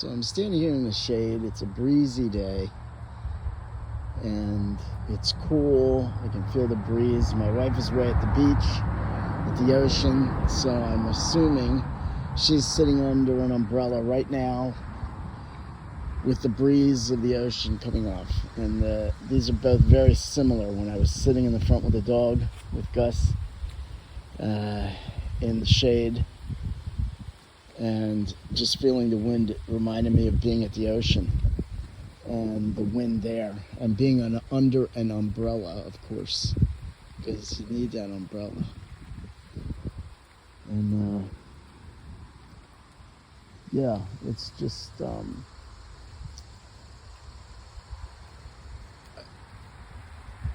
So I'm standing here in the shade. It's a breezy day and it's cool. I can feel the breeze. My wife is away at the beach, at the ocean, so I'm assuming she's sitting under an umbrella right now with the breeze of the ocean coming off. And these are both very similar. When I was sitting in the front with the dog, with Gus, in the shade, and just feeling the wind, it reminded me of being at the ocean and the wind there, and being under an umbrella, of course, because you need that umbrella. And yeah, it's just I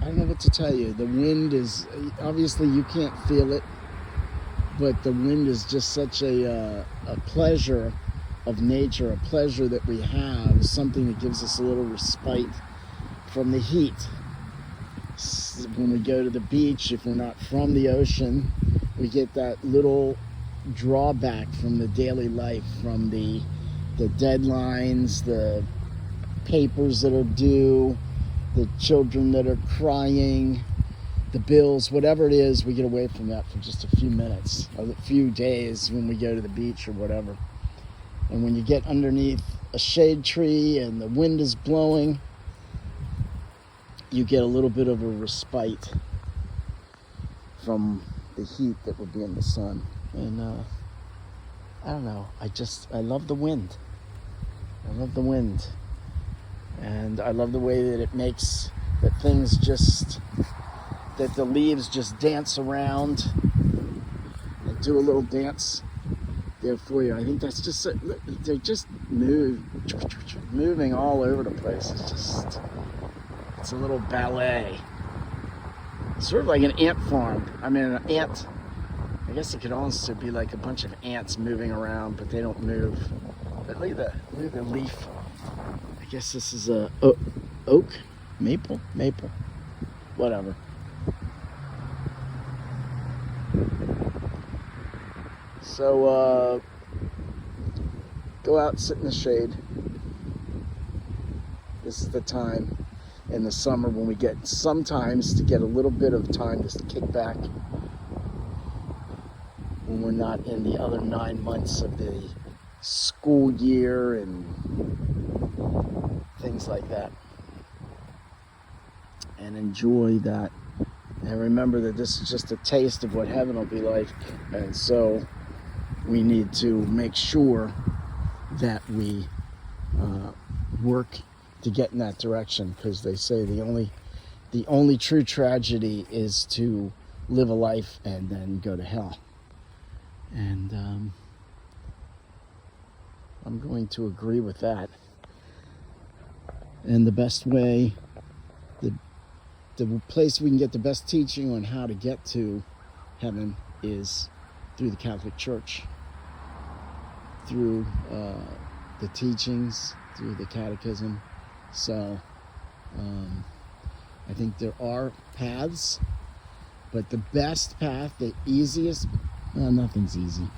don't know what to tell you. The wind is, obviously you can't feel it, but the wind is just such a pleasure of nature, a pleasure that we have, something that gives us a little respite from the heat. When we go to the beach, if we're not from the ocean, we get that little drawback from the daily life, from the deadlines, the papers that are due, the children that are crying, the bills, whatever it is. We get away from that for just a few minutes, or a few days when we go to the beach or whatever. And when you get underneath a shade tree and the wind is blowing, you get a little bit of a respite from the heat that would be in the sun. And I don't know, I love the wind. I love the wind. And I love the way that it makes that the leaves just dance around and do a little dance there for you. I think that's just, they just moving all over the place. It's a little ballet. It's sort of like an ant farm. I mean, an ant, I guess it could also be like a bunch of ants moving around, but they don't move. But look at the leaf. I guess this is a oak, maple, whatever. So go out, sit in the shade. This is the time in the summer when we get sometimes to get a little bit of time to kick back, when we're not in the other 9 months of the school year and things like that, and enjoy that, and remember that this is just a taste of what heaven will be like. And so we need to make sure that we work to get in that direction, because they say the only true tragedy is to live a life and then go to hell. And I'm going to agree with that. And the best way, the place we can get the best teaching on how to get to heaven is through the Catholic Church, through the teachings, through the catechism. So I think there are paths, but the best path, the easiest, nothing's easy.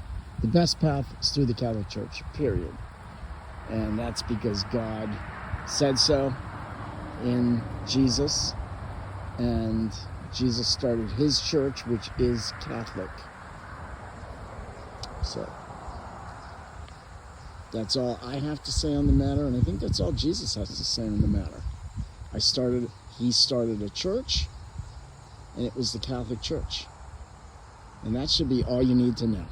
The best path is through the Catholic Church, period. And that's because God said so in Jesus, and Jesus started his church, which is Catholic. So that's all I have to say on the matter, and I think that's all Jesus has to say on the matter. He started a church, and it was the Catholic Church. And that should be all you need to know.